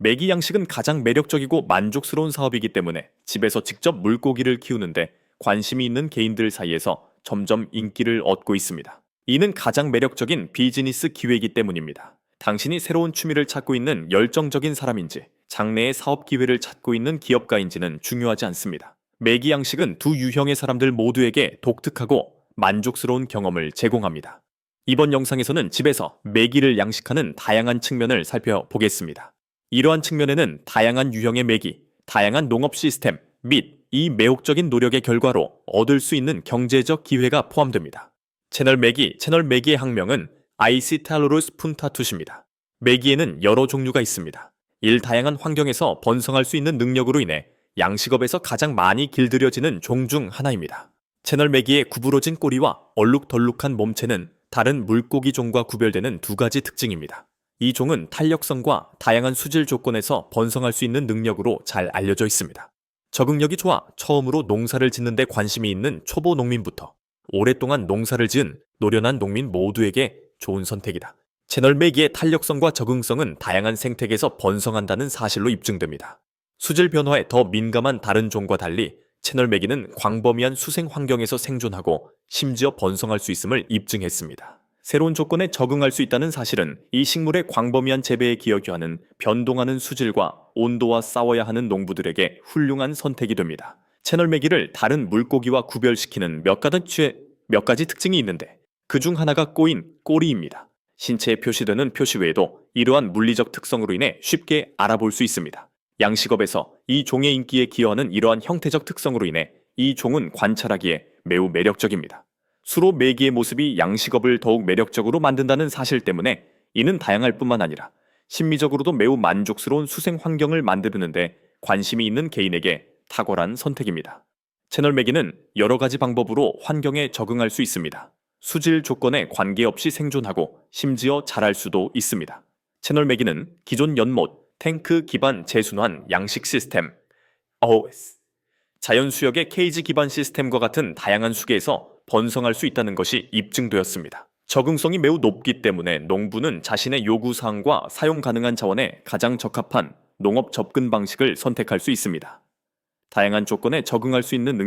메기 양식은 가장 매력적이고 만족스러운 사업이기 때문에 집에서 직접 물고기를 키우는데 관심이 있는 개인들 사이에서 점점 인기를 얻고 있습니다. 이는 가장 매력적인 비즈니스 기회이기 때문입니다. 당신이 새로운 취미를 찾고 있는 열정적인 사람인지, 장래의 사업 기회를 찾고 있는 기업가인지는 중요하지 않습니다. 메기 양식은 두 유형의 사람들 모두에게 독특하고 만족스러운 경험을 제공합니다. 이번 영상에서는 집에서 메기를 양식하는 다양한 측면을 살펴보겠습니다. 이러한 측면에는 다양한 유형의 메기, 다양한 농업 시스템 및 이 매혹적인 노력의 결과로 얻을 수 있는 경제적 기회가 포함됩니다. 채널 메기의 학명은 아이시탈로루스 푼타투스입니다. 메기에는 여러 종류가 있습니다. 다양한 환경에서 번성할 수 있는 능력으로 인해 양식업에서 가장 많이 길들여지는 종 중 하나입니다. 채널 메기의 구부러진 꼬리와 얼룩덜룩한 몸체는 다른 물고기 종과 구별되는 두 가지 특징입니다. 이 종은 탄력성과 다양한 수질 조건에서 번성할 수 있는 능력으로 잘 알려져 있습니다. 적응력이 좋아 처음으로 농사를 짓는 데 관심이 있는 초보 농민부터 오랫동안 농사를 지은 노련한 농민 모두에게 좋은 선택이다. 채널 메기의 탄력성과 적응성은 다양한 생태계에서 번성한다는 사실로 입증됩니다. 수질 변화에 더 민감한 다른 종과 달리 채널 메기는 광범위한 수생 환경에서 생존하고 심지어 번성할 수 있음을 입증했습니다. 새로운 조건에 적응할 수 있다는 사실은 이 식물의 광범위한 재배에 기여하는 변동하는 수질과 온도와 싸워야 하는 농부들에게 훌륭한 선택이 됩니다. 채널 메기를 다른 물고기와 구별시키는 몇 가지 특징이 있는데 그 중 하나가 꼬인 꼬리입니다. 신체에 표시되는 표시 외에도 이러한 물리적 특성으로 인해 쉽게 알아볼 수 있습니다. 양식업에서 이 종의 인기에 기여하는 이러한 형태적 특성으로 인해 이 종은 관찰하기에 매우 매력적입니다. 수로 메기의 모습이 양식업을 더욱 매력적으로 만든다는 사실 때문에 이는 다양할 뿐만 아니라 심미적으로도 매우 만족스러운 수생 환경을 만드는데 관심이 있는 개인에게 탁월한 선택입니다. 채널 메기는 여러 가지 방법으로 환경에 적응할 수 있습니다. 수질 조건에 관계없이 생존하고 심지어 자랄 수도 있습니다. 채널 메기는 기존 연못, 탱크 기반 재순환 양식 시스템, 자연 수역의 케이지 기반 시스템과 같은 다양한 수계에서 번성할 수 있다는 것이 입증되었습니다. 적응성이 매우 높기 때문에 농부는 자신의 요구사항과 사용 가능한 자원에 가장 적합한 농업 접근 방식을 선택할 수 있습니다. 다양한 조건에 적응할 수 있는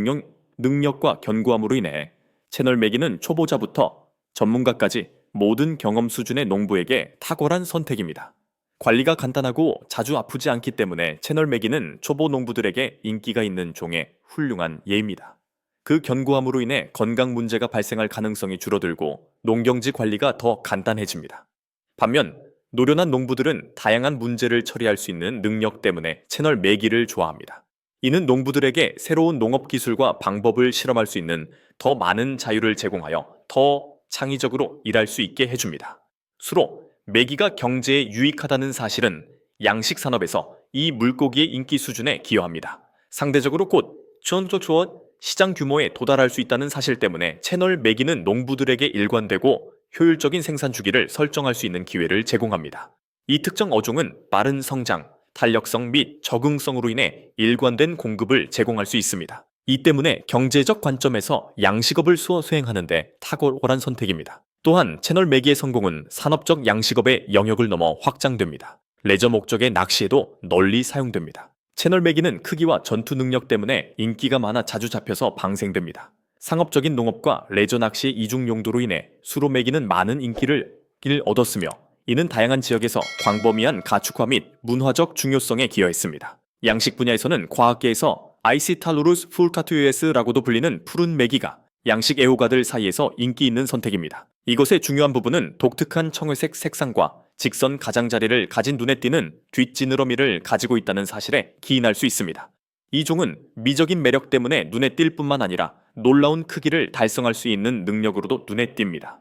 능력과 견고함으로 인해 채널 메기는 초보자부터 전문가까지 모든 경험 수준의 농부에게 탁월한 선택입니다. 관리가 간단하고 자주 아프지 않기 때문에 채널 메기는 초보 농부들에게 인기가 있는 종의 훌륭한 예입니다. 그 견고함으로 인해 건강 문제가 발생할 가능성이 줄어들고 농경지 관리가 더 간단해집니다. 반면 노련한 농부들은 다양한 문제를 처리할 수 있는 능력 때문에 채널 메기를 좋아합니다. 이는 농부들에게 새로운 농업 기술과 방법을 실험할 수 있는 더 많은 자유를 제공하여 더 창의적으로 일할 수 있게 해줍니다. 수로 메기가 경제에 유익하다는 사실은 양식 산업에서 이 물고기의 인기 수준에 기여합니다. 상대적으로 곧 시장 규모에 도달할 수 있다는 사실 때문에 채널 메기는 농부들에게 일관되고 효율적인 생산 주기를 설정할 수 있는 기회를 제공합니다. 이 특정 어종은 빠른 성장, 탄력성 및 적응성으로 인해 일관된 공급을 제공할 수 있습니다. 이 때문에 경제적 관점에서 양식업을 수행하는 데 탁월한 선택입니다. 또한 채널 메기의 성공은 산업적 양식업의 영역을 넘어 확장됩니다. 레저 목적의 낚시에도 널리 사용됩니다. 채널 메기는 크기와 전투 능력 때문에 인기가 많아 자주 잡혀서 방생됩니다. 상업적인 농업과 레저 낚시의 이중 용도로 인해 수로 메기는 많은 인기를 얻었으며 이는 다양한 지역에서 광범위한 가축화 및 문화적 중요성에 기여했습니다. 양식 분야에서는 과학계에서 아이시탈로루스 풀카투에스라고도 불리는 푸른 메기가 양식 애호가들 사이에서 인기 있는 선택입니다. 이것의 중요한 부분은 독특한 청회색 색상과 직선 가장자리를 가진 눈에 띄는 뒷지느러미를 가지고 있다는 사실에 기인할 수 있습니다. 이 종은 미적인 매력 때문에 눈에 띌 뿐만 아니라 놀라운 크기를 달성할 수 있는 능력으로도 눈에 띕니다.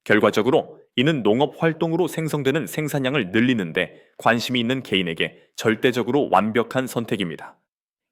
결과적으로 이는 농업 활동으로 생성되는 생산량을 늘리는데 관심이 있는 개인에게 절대적으로 완벽한 선택입니다.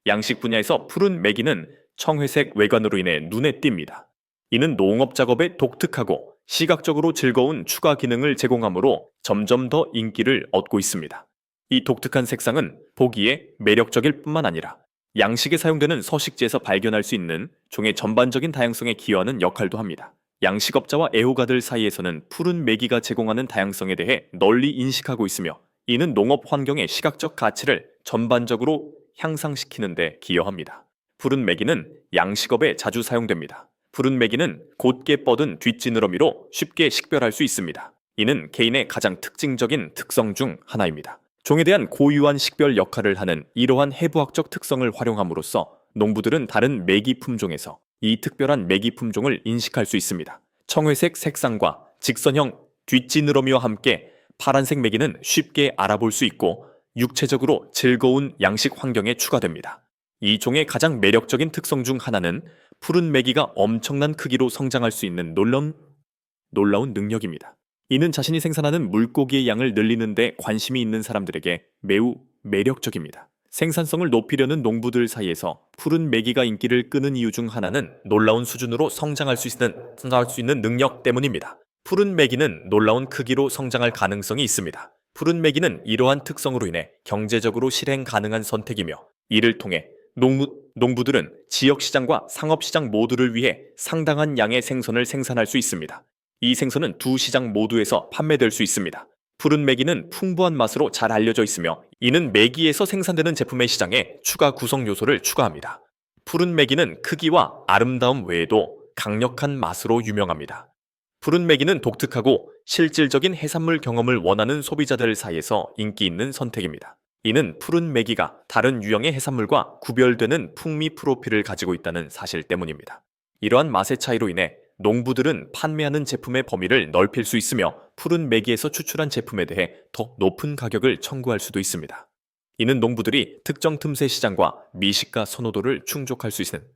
양식 분야에서 푸른 메기는 청회색 외관으로 인해 눈에 띕니다. 이는 농업 작업에 독특하고 시각적으로 즐거운 추가 기능을 제공하므로 점점 더 인기를 얻고 있습니다. 이 독특한 색상은 보기에 매력적일 뿐만 아니라 양식에 사용되는 서식지에서 발견할 수 있는 종의 전반적인 다양성에 기여하는 역할도 합니다. 양식업자와 애호가들 사이에서는 푸른 메기가 제공하는 다양성에 대해 널리 인식하고 있으며 이는 농업 환경의 시각적 가치를 전반적으로 향상시키는 데 기여합니다. 푸른 메기는 양식업에 자주 사용됩니다. 푸른 메기는 곧게 뻗은 뒷지느러미로 쉽게 식별할 수 있습니다. 이는 개인의 가장 특징적인 특성 중 하나입니다. 종에 대한 고유한 식별 역할을 하는 이러한 해부학적 특성을 활용함으로써 농부들은 다른 메기 품종에서 이 특별한 메기 품종을 인식할 수 있습니다. 청회색 색상과 직선형 뒷지느러미와 함께 파란색 메기는 쉽게 알아볼 수 있고 육체적으로 즐거운 양식 환경에 추가됩니다. 이 종의 가장 매력적인 특성 중 하나는 푸른 메기가 엄청난 크기로 성장할 수 있는 놀라운 능력입니다. 이는 자신이 생산하는 물고기의 양을 늘리는 데 관심이 있는 사람들에게 매우 매력적입니다. 생산성을 높이려는 농부들 사이에서 푸른 메기가 인기를 끄는 이유 중 하나는 놀라운 수준으로 성장할 수 있는 능력 때문입니다. 푸른 메기는 놀라운 크기로 성장할 가능성이 있습니다. 푸른 메기는 이러한 특성으로 인해 경제적으로 실행 가능한 선택이며 이를 통해 농부들은 지역시장과 상업시장 모두를 위해 상당한 양의 생선을 생산할 수 있습니다. 이 생선은 두 시장 모두에서 판매될 수 있습니다. 푸른 메기는 풍부한 맛으로 잘 알려져 있으며 이는 메기에서 생산되는 제품의 시장에 추가 구성 요소를 추가합니다. 푸른 메기는 크기와 아름다움 외에도 강력한 맛으로 유명합니다. 푸른 메기는 독특하고 실질적인 해산물 경험을 원하는 소비자들 사이에서 인기 있는 선택입니다. 이는 푸른 메기가 다른 유형의 해산물과 구별되는 풍미 프로필을 가지고 있다는 사실 때문입니다. 이러한 맛의 차이로 인해 농부들은 판매하는 제품의 범위를 넓힐 수 있으며 푸른 메기에서 추출한 제품에 대해 더 높은 가격을 청구할 수도 있습니다. 이는 농부들이 특정 틈새 시장과 미식가 선호도를 충족할 수 있는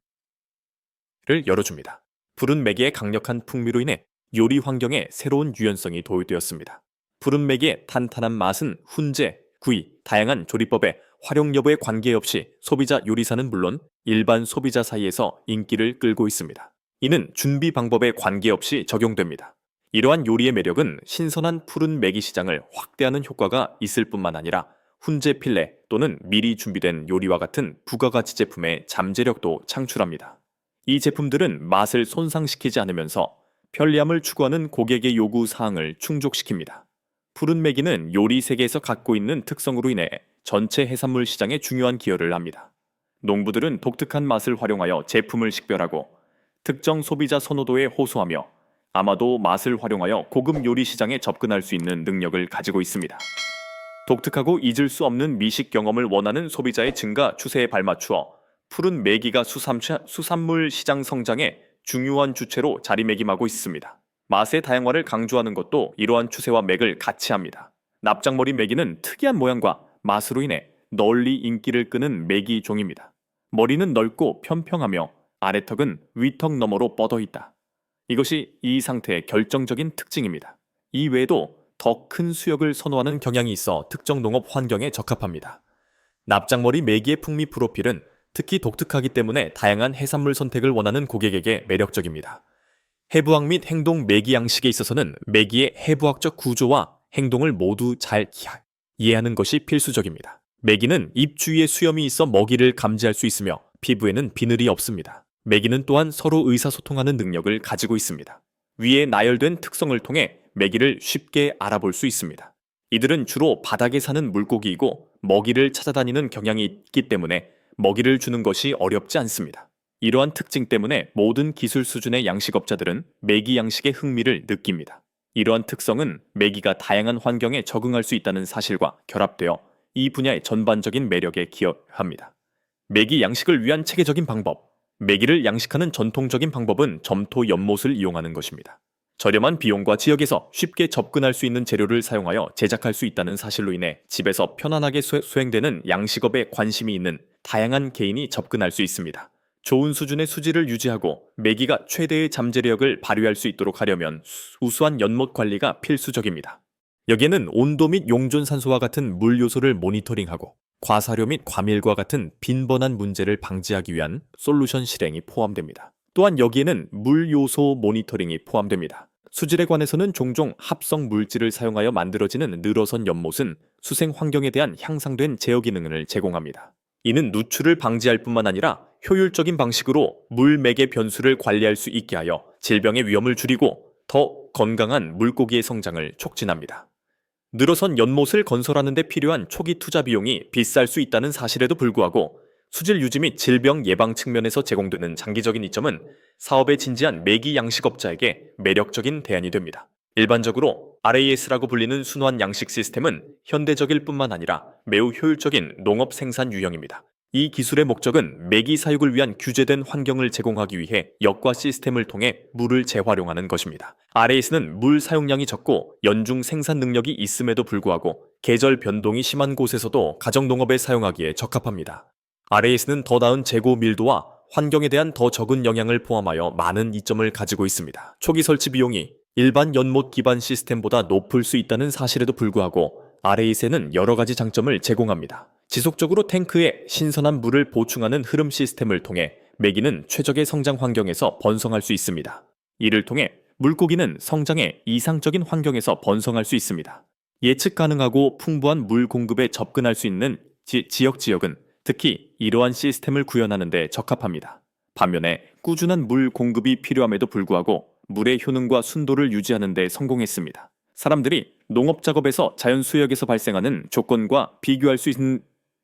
를 열어줍니다. 푸른 메기의 강력한 풍미로 인해 요리 환경에 새로운 유연성이 도입되었습니다. 푸른 메기의 탄탄한 맛은 훈제, 구이, 다양한 조리법에 활용 여부에 관계없이 소비자 요리사는 물론 일반 소비자 사이에서 인기를 끌고 있습니다. 이는 준비 방법에 관계없이 적용됩니다. 이러한 요리의 매력은 신선한 푸른 메기 시장을 확대하는 효과가 있을 뿐만 아니라 훈제 필레 또는 미리 준비된 요리와 같은 부가가치 제품의 잠재력도 창출합니다. 이 제품들은 맛을 손상시키지 않으면서 편리함을 추구하는 고객의 요구 사항을 충족시킵니다. 푸른 메기는 요리 세계에서 갖고 있는 특성으로 인해 전체 해산물 시장에 중요한 기여를 합니다. 농부들은 독특한 맛을 활용하여 제품을 식별하고 특정 소비자 선호도에 호소하며 아마도 맛을 활용하여 고급 요리 시장에 접근할 수 있는 능력을 가지고 있습니다. 독특하고 잊을 수 없는 미식 경험을 원하는 소비자의 증가 추세에 발맞추어 푸른 메기가 수산물 시장 성장에 중요한 주체로 자리매김하고 있습니다. 맛의 다양화를 강조하는 것도 이러한 추세와 맥을 같이 합니다. 납작머리 메기는 특이한 모양과 맛으로 인해 널리 인기를 끄는 메기 종입니다. 머리는 넓고 평평하며 아래턱은 위턱 너머로 뻗어 있다. 이것이 이 상태의 결정적인 특징입니다. 이 외에도 더 큰 수역을 선호하는 경향이 있어 특정 농업 환경에 적합합니다. 납작머리 메기의 풍미 프로필은 특히 독특하기 때문에 다양한 해산물 선택을 원하는 고객에게 매력적입니다. 해부학 및 행동 메기 양식에 있어서는 메기의 해부학적 구조와 행동을 모두 잘 이해하는 것이 필수적입니다. 메기는 입 주위에 수염이 있어 먹이를 감지할 수 있으며 피부에는 비늘이 없습니다. 메기는 또한 서로 의사소통하는 능력을 가지고 있습니다. 위에 나열된 특성을 통해 메기를 쉽게 알아볼 수 있습니다. 이들은 주로 바닥에 사는 물고기이고 먹이를 찾아다니는 경향이 있기 때문에 먹이를 주는 것이 어렵지 않습니다. 이러한 특징 때문에 모든 기술 수준의 양식업자들은 메기 양식의 흥미를 느낍니다. 이러한 특성은 메기가 다양한 환경에 적응할 수 있다는 사실과 결합되어 이 분야의 전반적인 매력에 기여합니다. 메기 양식을 위한 체계적인 방법. 메기를 양식하는 전통적인 방법은 점토 연못을 이용하는 것입니다. 저렴한 비용과 지역에서 쉽게 접근할 수 있는 재료를 사용하여 제작할 수 있다는 사실로 인해 집에서 편안하게 수행되는 양식업에 관심이 있는 다양한 개인이 접근할 수 있습니다. 좋은 수준의 수질을 유지하고 메기가 최대의 잠재력을 발휘할 수 있도록 하려면 우수한 연못 관리가 필수적입니다. 여기에는 온도 및 용존 산소와 같은 물 요소를 모니터링하고 과사료 및 과밀과 같은 빈번한 문제를 방지하기 위한 솔루션 실행이 포함됩니다. 또한 여기에는 물 요소 모니터링이 포함됩니다. 수질에 관해서는 종종 합성 물질을 사용하여 만들어지는 늘어선 연못은 수생 환경에 대한 향상된 제어 기능을 제공합니다. 이는 누출을 방지할 뿐만 아니라 효율적인 방식으로 물 맥의 변수를 관리할 수 있게 하여 질병의 위험을 줄이고 더 건강한 물고기의 성장을 촉진합니다. 늘어선 연못을 건설하는 데 필요한 초기 투자 비용이 비쌀 수 있다는 사실에도 불구하고 수질 유지 및 질병 예방 측면에서 제공되는 장기적인 이점은 사업에 진지한 메기 양식업자에게 매력적인 대안이 됩니다. 일반적으로 RAS라고 불리는 순환 양식 시스템은 현대적일 뿐만 아니라 매우 효율적인 농업 생산 유형입니다. 이 기술의 목적은 메기 사육을 위한 규제된 환경을 제공하기 위해 역과 시스템을 통해 물을 재활용하는 것입니다. RAS는 물 사용량이 적고 연중 생산 능력이 있음에도 불구하고 계절 변동이 심한 곳에서도 가정농업에 사용하기에 적합합니다. RAS는 더 나은 재고 밀도와 환경에 대한 더 적은 영향을 포함하여 많은 이점을 가지고 있습니다. 초기 설치 비용이 일반 연못 기반 시스템보다 높을 수 있다는 사실에도 불구하고 RAS에는 여러 가지 장점을 제공합니다. 지속적으로 탱크에 신선한 물을 보충하는 흐름 시스템을 통해 메기는 최적의 성장 환경에서 번성할 수 있습니다. 이를 통해 물고기는 성장의 이상적인 환경에서 번성할 수 있습니다. 예측 가능하고 풍부한 물 공급에 접근할 수 있는 지역은 특히 이러한 시스템을 구현하는 데 적합합니다. 반면에 꾸준한 물 공급이 필요함에도 불구하고 물의 효능과 순도를 유지하는 데 성공했습니다. 사람들이 농업 작업에서 자연 수역에서 발생하는 조건과 비교할 수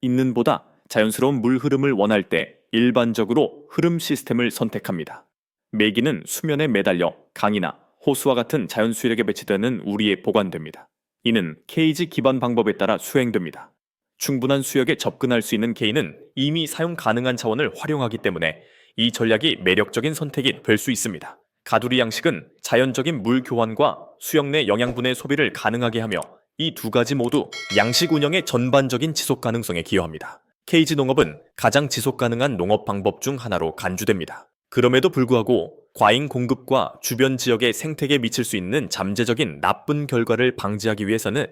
있는 보다 자연스러운 물 흐름을 원할 때 일반적으로 흐름 시스템을 선택합니다. 메기는 수면에 매달려 강이나 호수와 같은 자연 수역에 배치되는 우리에 보관됩니다. 이는 케이지 기반 방법에 따라 수행됩니다. 충분한 수역에 접근할 수 있는 개인은 이미 사용 가능한 자원을 활용하기 때문에 이 전략이 매력적인 선택이 될 수 있습니다. 가두리 양식은 자연적인 물 교환과 수역 내 영양분의 소비를 가능하게 하며 이 두 가지 모두 양식 운영의 전반적인 지속 가능성에 기여합니다. 케이지 농업은 가장 지속 가능한 농업 방법 중 하나로 간주됩니다. 그럼에도 불구하고 과잉 공급과 주변 지역의 생태계에 미칠 수 있는 잠재적인 나쁜 결과를 방지하기 위해서는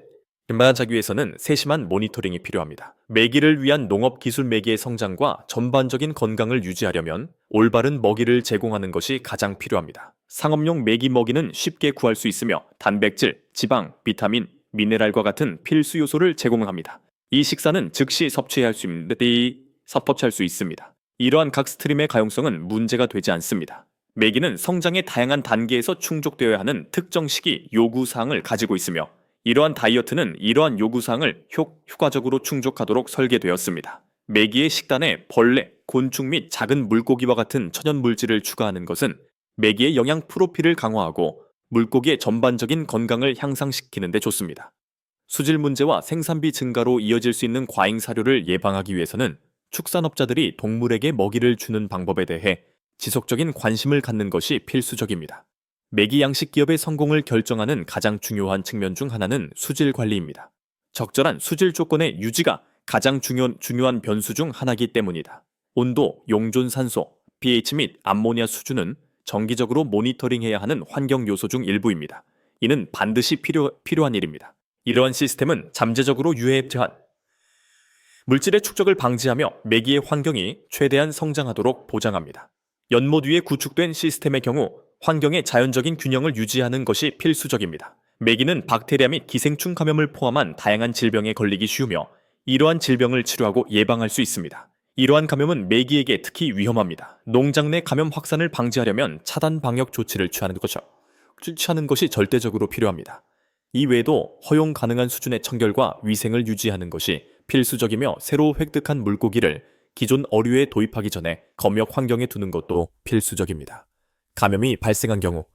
세심한 모니터링이 필요합니다. 메기를 위한 농업 기술 메기의 성장과 전반적인 건강을 유지하려면 올바른 먹이를 제공하는 것이 가장 필요합니다. 상업용 메기 먹이는 쉽게 구할 수 있으며 단백질, 지방, 비타민, 미네랄과 같은 필수 요소를 제공합니다. 이 식사는 즉시 섭취할 수 있습니다. 이러한 각 스트림의 가용성은 문제가 되지 않습니다. 메기는 성장의 다양한 단계에서 충족되어야 하는 특정 시기 요구사항을 가지고 있으며 이러한 다이어트는 이러한 요구사항을 효과적으로 충족하도록 설계되었습니다. 메기의 식단에 벌레, 곤충 및 작은 물고기와 같은 천연 물질을 추가하는 것은 메기의 영양 프로필을 강화하고 물고기의 전반적인 건강을 향상시키는 데 좋습니다. 수질 문제와 생산비 증가로 이어질 수 있는 과잉 사료를 예방하기 위해서는 축산업자들이 동물에게 먹이를 주는 방법에 대해 지속적인 관심을 갖는 것이 필수적입니다. 메기 양식 기업의 성공을 결정하는 가장 중요한 측면 중 하나는 수질 관리입니다. 적절한 수질 조건의 유지가 가장 중요한 변수 중 하나이기 때문이다. 온도, 용존 산소, pH 및 암모니아 수준은 정기적으로 모니터링해야 하는 환경 요소 중 일부입니다. 이는 반드시 필요한 일입니다. 이러한 시스템은 잠재적으로 유해한 물질의 축적을 방지하며 메기의 환경이 최대한 성장하도록 보장합니다. 연못 위에 구축된 시스템의 경우 환경의 자연적인 균형을 유지하는 것이 필수적입니다. 메기는 박테리아 및 기생충 감염을 포함한 다양한 질병에 걸리기 쉬우며 이러한 질병을 치료하고 예방할 수 있습니다. 이러한 감염은 메기에게 특히 위험합니다. 농장 내 감염 확산을 방지하려면 차단 방역 조치를 취하는 것이 절대적으로 필요합니다. 이 외에도 허용 가능한 수준의 청결과 위생을 유지하는 것이 필수적이며 새로 획득한 물고기를 기존 어류에 도입하기 전에 검역 환경에 두는 것도 필수적입니다. 감염이 발생한 경우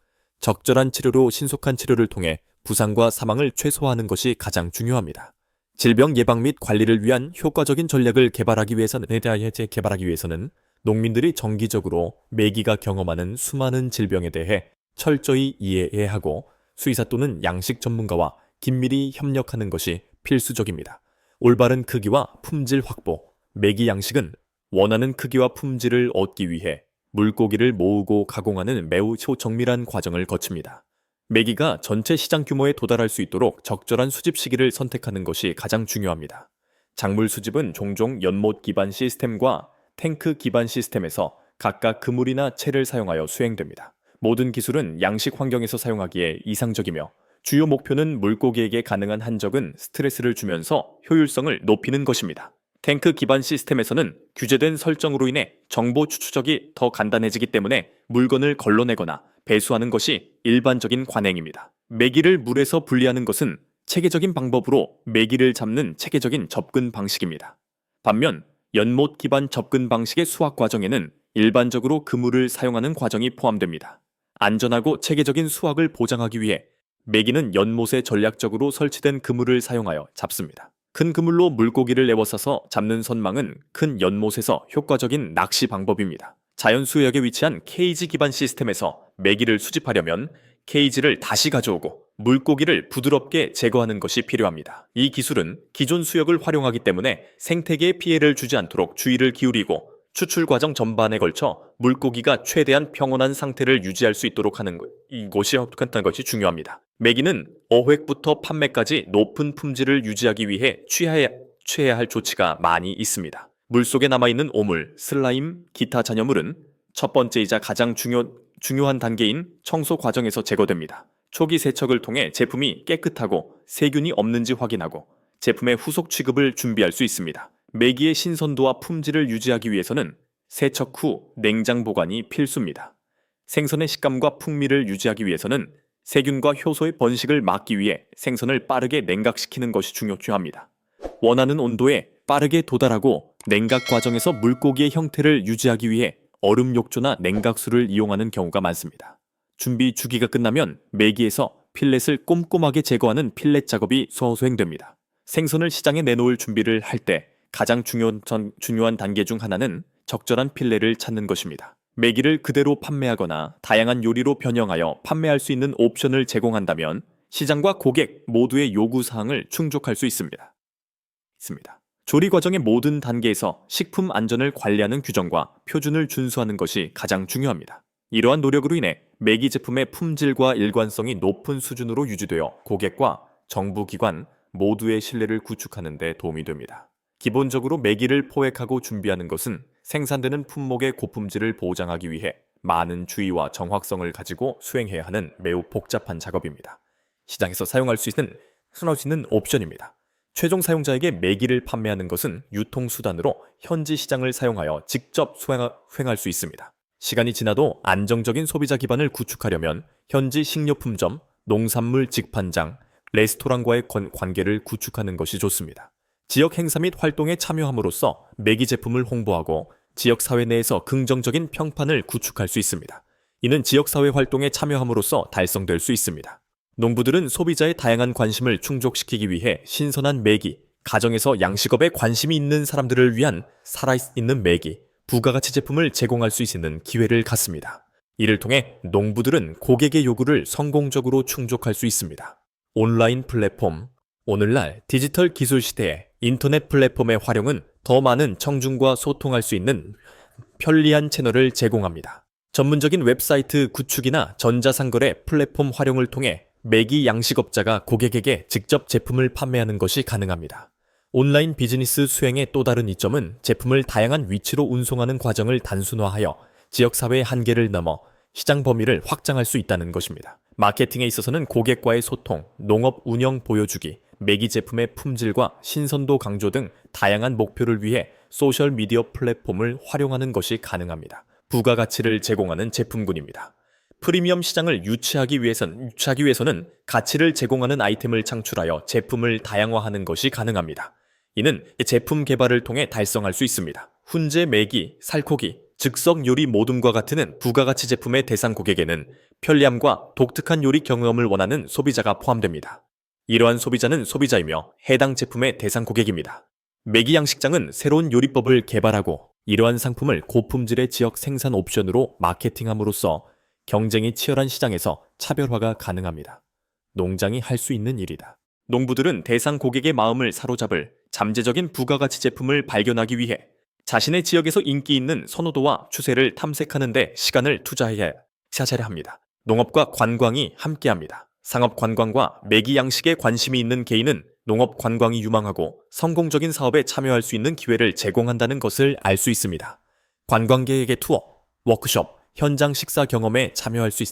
적절한 치료로 신속한 치료를 통해 부상과 사망을 최소화하는 것이 가장 중요합니다. 질병 예방 및 관리를 위한 효과적인 전략을 개발하기 위해서는 농민들이 정기적으로 메기가 경험하는 수많은 질병에 대해 철저히 이해해야 하고 수의사 또는 양식 전문가와 긴밀히 협력하는 것이 필수적입니다. 올바른 크기와 품질 확보. 메기 양식은 원하는 크기와 품질을 얻기 위해 물고기를 모으고 가공하는 매우 초정밀한 과정을 거칩니다. 메기가 전체 시장 규모에 도달할 수 있도록 적절한 수집 시기를 선택하는 것이 가장 중요합니다. 작물 수집은 종종 연못 기반 시스템과 탱크 기반 시스템에서 각각 그물이나 채를 사용하여 수행됩니다. 모든 기술은 양식 환경에서 사용하기에 이상적이며 주요 목표는 물고기에게 가능한 한 적은 스트레스를 주면서 효율성을 높이는 것입니다. 탱크 기반 시스템에서는 규제된 설정으로 인해 정보 추적이 더 간단해지기 때문에 물건을 걸러내거나 배수하는 것이 일반적인 관행입니다. 메기를 물에서 분리하는 것은 체계적인 방법으로 메기를 잡는 체계적인 접근 방식입니다. 반면 연못 기반 접근 방식의 수확 과정에는 일반적으로 그물을 사용하는 과정이 포함됩니다. 안전하고 체계적인 수확을 보장하기 위해 메기는 연못에 전략적으로 설치된 그물을 사용하여 잡습니다. 큰 그물로 물고기를 에워싸서 잡는 선망은 큰 연못에서 효과적인 낚시 방법입니다. 자연 수역에 위치한 케이지 기반 시스템에서 메기를 수집하려면 케이지를 다시 가져오고 물고기를 부드럽게 제거하는 것이 필요합니다. 이 기술은 기존 수역을 활용하기 때문에 생태계에 피해를 주지 않도록 주의를 기울이고 추출 과정 전반에 걸쳐 물고기가 최대한 평온한 상태를 유지할 수 있도록 하는 이것이 중요합니다. 메기는 어획부터 판매까지 높은 품질을 유지하기 위해 취해야 할 조치가 많이 있습니다. 물속에 남아있는 오물, 슬라임, 기타 잔여물은 첫 번째이자 가장 중요한 단계인 청소 과정에서 제거됩니다. 초기 세척을 통해 제품이 깨끗하고 세균이 없는지 확인하고 제품의 후속 취급을 준비할 수 있습니다. 메기의 신선도와 품질을 유지하기 위해서는 세척 후 냉장 보관이 필수입니다. 생선의 식감과 풍미를 유지하기 위해서는 세균과 효소의 번식을 막기 위해 생선을 빠르게 냉각시키는 것이 중요합니다. 원하는 온도에 빠르게 도달하고 냉각 과정에서 물고기의 형태를 유지하기 위해 얼음 욕조나 냉각수를 이용하는 경우가 많습니다. 준비 주기가 끝나면 메기에서 필렛을 꼼꼼하게 제거하는 필렛 작업이 수행됩니다. 생선을 시장에 내놓을 준비를 할 때 가장 중요한 단계 중 하나는 적절한 필렛을 찾는 것입니다. 메기를 그대로 판매하거나 다양한 요리로 변형하여 판매할 수 있는 옵션을 제공한다면 시장과 고객 모두의 요구사항을 충족할 수 있습니다. 조리 과정의 모든 단계에서 식품 안전을 관리하는 규정과 표준을 준수하는 것이 가장 중요합니다. 이러한 노력으로 인해 메기 제품의 품질과 일관성이 높은 수준으로 유지되어 고객과 정부기관 모두의 신뢰를 구축하는 데 도움이 됩니다. 기본적으로 메기를 포획하고 준비하는 것은 생산되는 품목의 고품질을 보장하기 위해 많은 주의와 정확성을 가지고 수행해야 하는 매우 복잡한 작업입니다. 시장에서 사용할 수 있는 옵션입니다. 최종 사용자에게 메기를 판매하는 것은 유통수단으로 현지 시장을 사용하여 직접 수행할 수 있습니다. 시간이 지나도 안정적인 소비자 기반을 구축하려면 현지 식료품점, 농산물 직판장, 레스토랑과의 관계를 구축하는 것이 좋습니다. 지역 행사 및 활동에 참여함으로써 메기 제품을 홍보하고 지역사회 내에서 긍정적인 평판을 구축할 수 있습니다. 이는 지역사회 활동에 참여함으로써 달성될 수 있습니다. 농부들은 소비자의 다양한 관심을 충족시키기 위해 신선한 메기, 가정에서 양식업에 관심이 있는 사람들을 위한 살아있는 메기, 부가가치 제품을 제공할 수 있는 기회를 갖습니다. 이를 통해 농부들은 고객의 요구를 성공적으로 충족할 수 있습니다. 온라인 플랫폼. 오늘날 디지털 기술 시대에 인터넷 플랫폼의 활용은 더 많은 청중과 소통할 수 있는 편리한 채널을 제공합니다. 전문적인 웹사이트 구축이나 전자상거래 플랫폼 활용을 통해 메기 양식업자가 고객에게 직접 제품을 판매하는 것이 가능합니다. 온라인 비즈니스 수행의 또 다른 이점은 제품을 다양한 위치로 운송하는 과정을 단순화하여 지역사회의 한계를 넘어 시장 범위를 확장할 수 있다는 것입니다. 마케팅에 있어서는 고객과의 소통, 농업 운영 보여주기, 메기 제품의 품질과 신선도 강조 등 다양한 목표를 위해 소셜미디어 플랫폼을 활용하는 것이 가능합니다. 부가가치를 제공하는 제품군입니다. 프리미엄 시장을 유치하기 위해서는 가치를 제공하는 아이템을 창출하여 제품을 다양화하는 것이 가능합니다. 이는 제품 개발을 통해 달성할 수 있습니다. 훈제 메기, 살코기, 즉석 요리 모둠과 같은 부가가치 제품의 대상 고객에는 편리함과 독특한 요리 경험을 원하는 소비자가 포함됩니다. 이러한 소비자는 소비자이며 해당 제품의 대상 고객입니다. 메기 양식장은 새로운 요리법을 개발하고 이러한 상품을 고품질의 지역 생산 옵션으로 마케팅함으로써 경쟁이 치열한 시장에서 차별화가 가능합니다. 농장이 할 수 있는 일이다. 농부들은 대상 고객의 마음을 사로잡을 잠재적인 부가가치 제품을 발견하기 위해 자신의 지역에서 인기 있는 선호도와 추세를 탐색하는 데 시간을 투자해야 합니다. 농업과 관광이 함께합니다. 상업 관광과 메기 양식에 관심이 있는 개인은 농업 관광이 유망하고 성공적인 사업에 참여할 수 있는 기회를 제공한다는 것을 알 수 있습니다. 관광객에게 투어, 워크숍, 현장 식사 경험에 참여할 수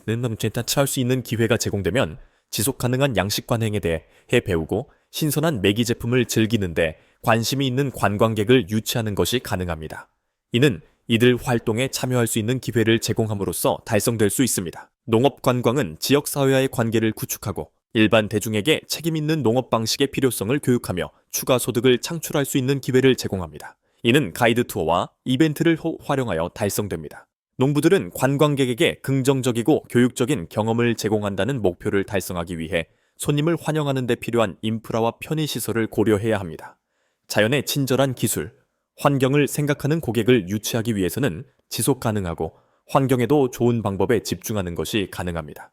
있는 기회가 제공되면 지속 가능한 양식 관행에 대해 배우고 신선한 메기 제품을 즐기는데 관심이 있는 관광객을 유치하는 것이 가능합니다. 이는 이들 활동에 참여할 수 있는 기회를 제공함으로써 달성될 수 있습니다. 농업 관광은 지역사회와의 관계를 구축하고 일반 대중에게 책임 있는 농업 방식의 필요성을 교육하며 추가 소득을 창출할 수 있는 기회를 제공합니다. 이는 가이드 투어와 이벤트를 활용하여 달성됩니다. 농부들은 관광객에게 긍정적이고 교육적인 경험을 제공한다는 목표를 달성하기 위해 손님을 환영하는 데 필요한 인프라와 편의시설을 고려해야 합니다. 자연의 친절한 기술, 환경을 생각하는 고객을 유치하기 위해서는 지속 가능하고 환경에도 좋은 방법에 집중하는 것이 가능합니다.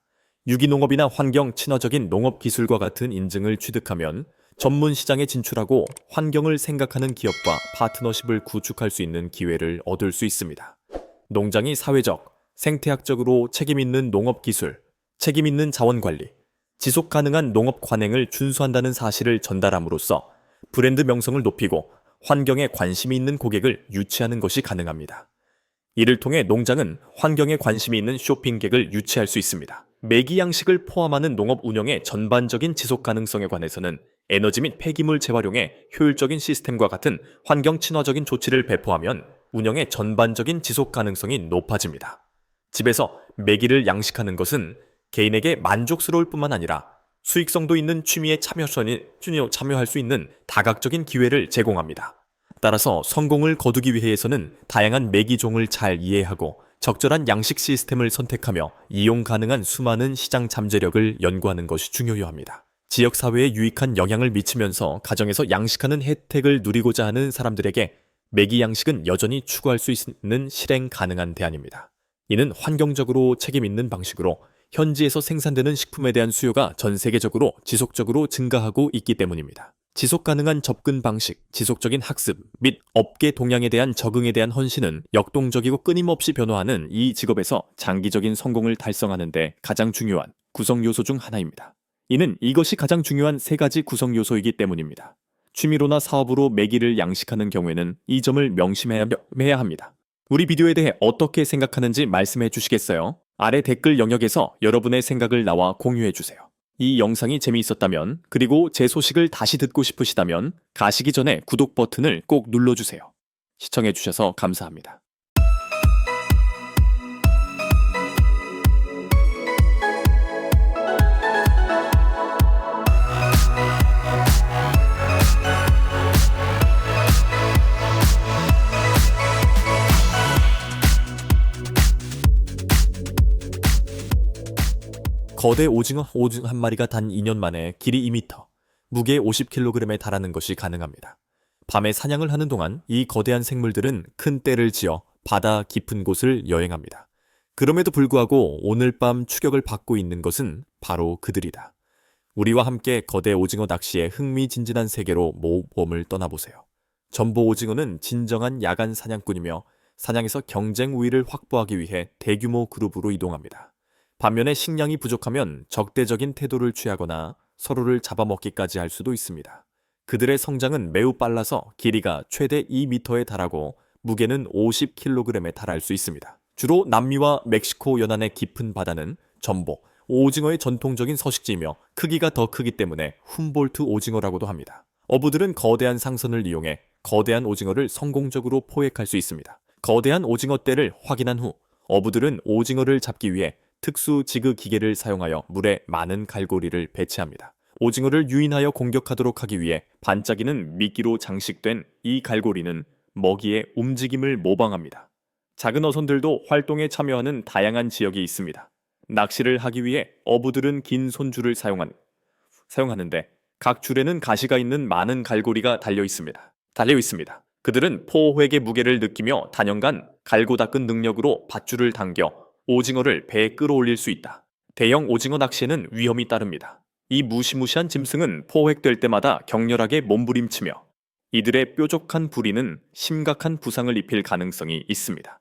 유기농업이나 환경 친화적인 농업 기술과 같은 인증을 취득하면 전문 시장에 진출하고 환경을 생각하는 기업과 파트너십을 구축할 수 있는 기회를 얻을 수 있습니다. 농장이 사회적, 생태학적으로 책임있는 농업 기술, 책임있는 자원관리, 지속 가능한 농업 관행을 준수한다는 사실을 전달함으로써 브랜드 명성을 높이고 환경에 관심이 있는 고객을 유치하는 것이 가능합니다. 이를 통해 농장은 환경에 관심이 있는 쇼핑객을 유치할 수 있습니다. 매기 양식을 포함하는 농업 운영의 전반적인 지속 가능성에 관해서는 에너지 및 폐기물 재활용의 효율적인 시스템과 같은 환경 친화적인 조치를 배포하면 운영의 전반적인 지속 가능성이 높아집니다. 집에서 매기를 양식하는 것은 개인에게 만족스러울 뿐만 아니라 수익성도 있는 취미에 참여할 수 있는 다각적인 기회를 제공합니다. 따라서 성공을 거두기 위해서는 다양한 매기종을 잘 이해하고 적절한 양식 시스템을 선택하며 이용 가능한 수많은 시장 잠재력을 연구하는 것이 중요합니다. 지역사회에 유익한 영향을 미치면서 가정에서 양식하는 혜택을 누리고자 하는 사람들에게 매기 양식은 여전히 추구할 수 있는 실행 가능한 대안입니다. 이는 환경적으로 책임 있는 방식으로 현지에서 생산되는 식품에 대한 수요가 전 세계적으로 지속적으로 증가하고 있기 때문입니다. 지속 가능한 접근 방식, 지속적인 학습 및 업계 동향에 대한 적응에 대한 헌신은 역동적이고 끊임없이 변화하는 이 직업에서 장기적인 성공을 달성하는 데 가장 중요한 구성 요소 중 하나입니다. 이는 이것이 가장 중요한 세 가지 구성 요소이기 때문입니다. 취미로나 사업으로 매기를 양식하는 경우에는 이 점을 명심해야 합니다. 우리 비디오에 대해 어떻게 생각하는지 말씀해 주시겠어요? 아래 댓글 영역에서 여러분의 생각을 나와 공유해 주세요. 이 영상이 재미있었다면, 그리고 제 소식을 다시 듣고 싶으시다면 가시기 전에 구독 버튼을 꼭 눌러주세요. 시청해 주셔서 감사합니다. 거대 오징어 한 마리가 단 2년 만에 길이 2m, 무게 50kg에 달하는 것이 가능합니다. 밤에 사냥을 하는 동안 이 거대한 생물들은 큰 떼를 지어 바다 깊은 곳을 여행합니다. 그럼에도 불구하고 오늘 밤 추격을 받고 있는 것은 바로 그들이다. 우리와 함께 거대 오징어 낚시의 흥미진진한 세계로 모험을 떠나보세요. 전보 오징어는 진정한 야간 사냥꾼이며 사냥에서 경쟁 우위를 확보하기 위해 대규모 그룹으로 이동합니다. 반면에 식량이 부족하면 적대적인 태도를 취하거나 서로를 잡아먹기까지 할 수도 있습니다. 그들의 성장은 매우 빨라서 길이가 최대 2m에 달하고 무게는 50kg에 달할 수 있습니다. 주로 남미와 멕시코 연안의 깊은 바다는 전보, 오징어의 전통적인 서식지이며 크기가 더 크기 때문에 훔볼트 오징어라고도 합니다. 어부들은 거대한 상선을 이용해 거대한 오징어를 성공적으로 포획할 수 있습니다. 거대한 오징어 떼를 확인한 후 어부들은 오징어를 잡기 위해 특수 지그 기계를 사용하여 물에 많은 갈고리를 배치합니다. 오징어를 유인하여 공격하도록 하기 위해 반짝이는 미끼로 장식된 이 갈고리는 먹이의 움직임을 모방합니다. 작은 어선들도 활동에 참여하는 다양한 지역이 있습니다. 낚시를 하기 위해 어부들은 긴 손줄을 사용하는데 각 줄에는 가시가 있는 많은 갈고리가 달려 있습니다. 그들은 포획의 무게를 느끼며 단연간 갈고 닦은 능력으로 밧줄을 당겨 오징어를 배에 끌어올릴 수 있다. 대형 오징어 낚시에는 위험이 따릅니다. 이 무시무시한 짐승은 포획될 때마다 격렬하게 몸부림치며 이들의 뾰족한 부리는 심각한 부상을 입힐 가능성이 있습니다.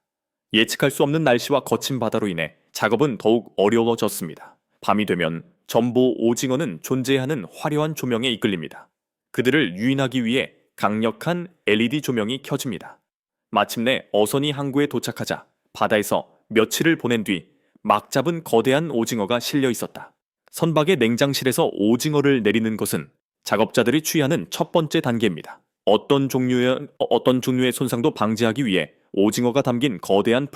예측할 수 없는 날씨와 거친 바다로 인해 작업은 더욱 어려워졌습니다. 밤이 되면 전보 오징어는 존재해야 하는 화려한 조명에 이끌립니다. 그들을 유인하기 위해 강력한 LED 조명이 켜집니다. 마침내 어선이 항구에 도착하자 바다에서 며칠을 보낸 뒤 막 잡은 거대한 오징어가 실려 있었다. 선박의 냉장실에서 오징어를 내리는 것은 작업자들이 취하는 첫 번째 단계입니다. 어떤 종류의 손상도 방지하기 위해 오징어가 담긴 거대한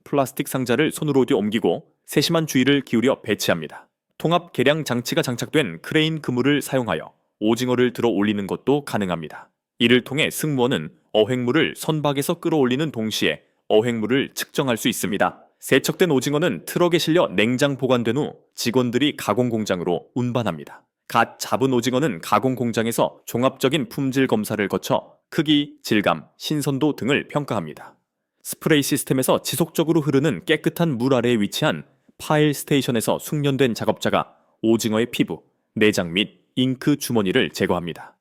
플라스틱 상자를 손으로 옮기고 세심한 주의를 기울여 배치합니다. 통합 계량 장치가 장착된 크레인 그물을 사용하여 오징어를 들어 올리는 것도 가능합니다. 이를 통해 승무원은 어획물을 선박에서 끌어올리는 동시에 어획물을 측정할 수 있습니다. 세척된 오징어는 트럭에 실려 냉장 보관된 후 직원들이 가공 공장으로 운반합니다. 갓 잡은 오징어는 가공 공장에서 종합적인 품질 검사를 거쳐 크기, 질감, 신선도 등을 평가합니다. 스프레이 시스템에서 지속적으로 흐르는 깨끗한 물 아래에 위치한 파일 스테이션에서 숙련된 작업자가 오징어의 피부, 내장 및 잉크 주머니를 제거합니다.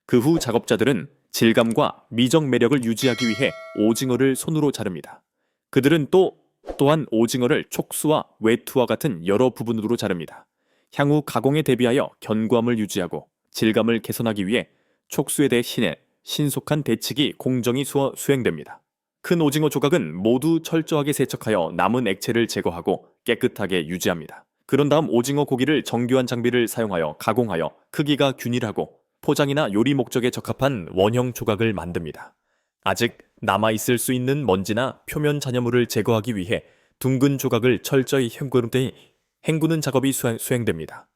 그 후 작업자들은 질감과 미적 매력을 유지하기 위해 오징어를 손으로 자릅니다. 그들은 또한 오징어를 촉수와 외투와 같은 여러 부분으로 자릅니다. 향후 가공에 대비하여 견고함을 유지하고 질감을 개선하기 위해 촉수에 대해 신속한 대치기 공정이 수행됩니다. 큰 오징어 조각은 모두 철저하게 세척하여 남은 액체를 제거하고 깨끗하게 유지합니다. 그런 다음 오징어 고기를 정교한 장비를 사용하여 가공하여 크기가 균일하고 포장이나 요리 목적에 적합한 원형 조각을 만듭니다. 아직 남아있을 수 있는 먼지나 표면 잔여물을 제거하기 위해 둥근 조각을 철저히 헹구는 작업이 수행됩니다.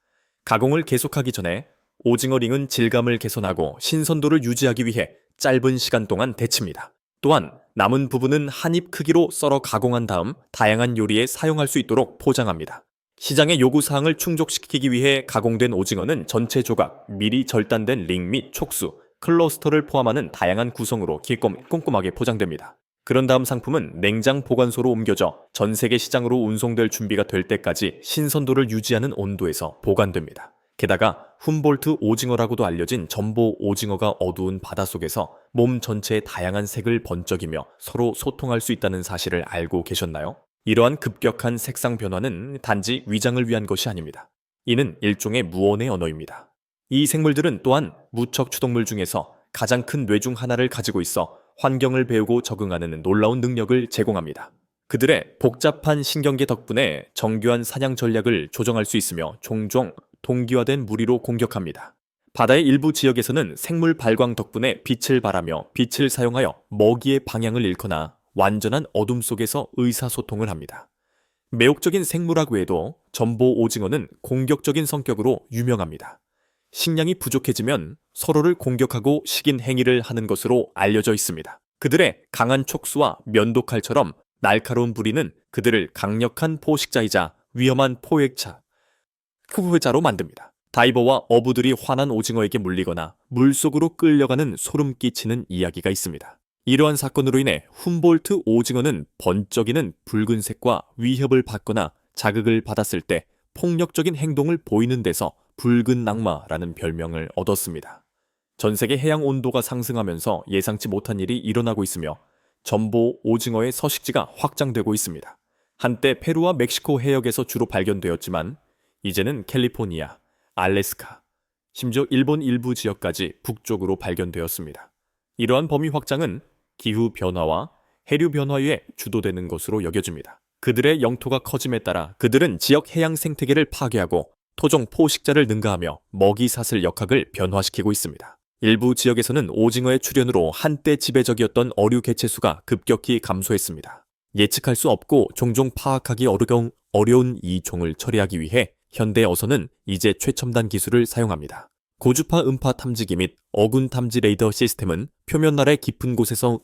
가공을 계속하기 전에 오징어 링은 질감을 개선하고 신선도를 유지하기 위해 짧은 시간 동안 데칩니다. 또한 남은 부분은 한 입 크기로 썰어 가공한 다음 다양한 요리에 사용할 수 있도록 포장합니다. 시장의 요구사항을 충족시키기 위해 가공된 오징어는 전체 조각, 미리 절단된 링 및 촉수, 클러스터를 포함하는 다양한 구성으로 꼼꼼하게 포장됩니다. 그런 다음 상품은 냉장 보관소로 옮겨져 전 세계 시장으로 운송될 준비가 될 때까지 신선도를 유지하는 온도에서 보관됩니다. 게다가 훔볼트 오징어라고도 알려진 전보 오징어가 어두운 바닷속에서 몸 전체의 다양한 색을 번쩍이며 서로 소통할 수 있다는 사실을 알고 계셨나요? 이러한 급격한 색상 변화는 단지 위장을 위한 것이 아닙니다. 이는 일종의 무언의 언어입니다. 이 생물들은 또한 무척 추동물 중에서 가장 큰 뇌 중 하나를 가지고 있어 환경을 배우고 적응하는 놀라운 능력을 제공합니다. 그들의 복잡한 신경계 덕분에 정교한 사냥 전략을 조정할 수 있으며 종종 동기화된 무리로 공격합니다. 바다의 일부 지역에서는 생물 발광 덕분에 빛을 발하며 빛을 사용하여 먹이의 방향을 잃거나 완전한 어둠 속에서 의사소통을 합니다. 매혹적인 생물학 외에도 전보 오징어는 공격적인 성격으로 유명합니다. 식량이 부족해지면 서로를 공격하고 식인 행위를 하는 것으로 알려져 있습니다. 그들의 강한 촉수와 면도칼처럼 날카로운 부리는 그들을 강력한 포식자이자 위험한 포획자로 만듭니다. 다이버와 어부들이 화난 오징어에게 물리거나 물속으로 끌려가는 소름 끼치는 이야기가 있습니다. 이러한 사건으로 인해 훔볼트 오징어는 번쩍이는 붉은색과 위협을 받거나 자극을 받았을 때 폭력적인 행동을 보이는 데서 붉은 낙마라는 별명을 얻었습니다. 전 세계 해양 온도가 상승하면서 예상치 못한 일이 일어나고 있으며 전보 오징어의 서식지가 확장되고 있습니다. 한때 페루와 멕시코 해역에서 주로 발견되었지만 이제는 캘리포니아, 알래스카, 심지어 일본 일부 지역까지 북쪽으로 발견되었습니다. 이러한 범위 확장은 기후 변화와 해류 변화에 주도되는 것으로 여겨집니다. 그들의 영토가 커짐에 따라 그들은 지역 해양 생태계를 파괴하고 토종 포식자를 능가하며 먹이 사슬 역학을 변화시키고 있습니다. 일부 지역에서는 오징어의 출현으로 한때 지배적이었던 어류 개체수가 급격히 감소했습니다. 예측할 수 없고 종종 파악하기 어려운 이 종을 처리하기 위해 현대 어선은 이제 최첨단 기술을 사용합니다. 고주파 음파 탐지기 및 어군 탐지 레이더 시스템은 표면 아래 깊은 곳에서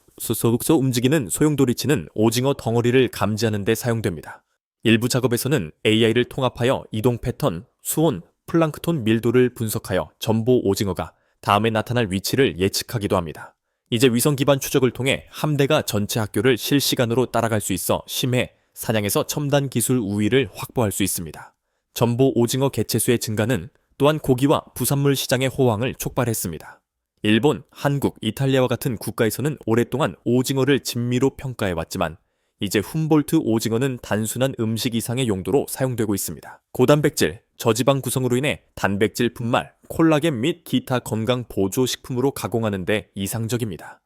움직이는 소용돌이치는 오징어 덩어리를 감지하는 데 사용됩니다. 일부 작업에서는 AI를 통합하여 이동 패턴, 수온, 플랑크톤 밀도를 분석하여 전보 오징어가 다음에 나타날 위치를 예측하기도 합니다. 이제 위성 기반 추적을 통해 함대가 전체 학교를 실시간으로 따라갈 수 있어 심해 사냥에서 첨단 기술 우위를 확보할 수 있습니다. 전보 오징어 개체수의 증가는 또한 고기와 부산물 시장의 호황을 촉발했습니다. 일본, 한국, 이탈리아와 같은 국가에서는 오랫동안 오징어를 진미로 평가해왔지만 이제 훔볼트 오징어는 단순한 음식 이상의 용도로 사용되고 있습니다. 고단백질, 저지방 구성으로 인해 단백질 분말, 콜라겐 및 기타 건강 보조 식품으로 가공하는 데 이상적입니다.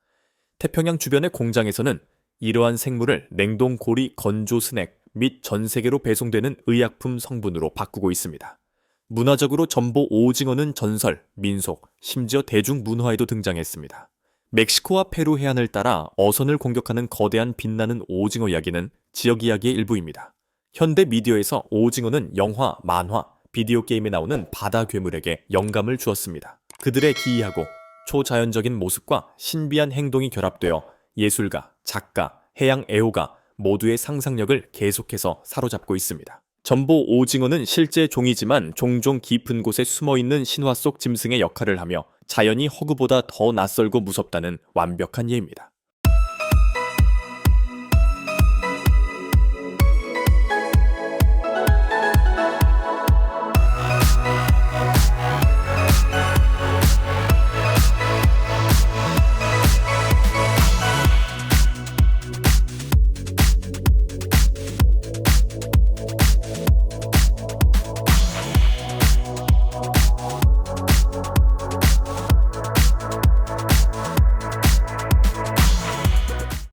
태평양 주변의 공장에서는 이러한 생물을 냉동 고리 건조 스낵 및 전 세계로 배송되는 의약품 성분으로 바꾸고 있습니다. 문화적으로 전보 오징어는 전설, 민속, 심지어 대중문화에도 등장했습니다. 멕시코와 페루 해안을 따라 어선을 공격하는 거대한 빛나는 오징어 이야기는 지역 이야기의 일부입니다. 현대 미디어에서 오징어는 영화, 만화, 비디오 게임에 나오는 바다 괴물에게 영감을 주었습니다. 그들의 기이하고 초자연적인 모습과 신비한 행동이 결합되어 예술가, 작가, 해양 애호가 모두의 상상력을 계속해서 사로잡고 있습니다. 전보 오징어는 실제 종이지만 종종 깊은 곳에 숨어있는 신화 속 짐승의 역할을 하며 자연이 허구보다 더 낯설고 무섭다는 완벽한 예입니다.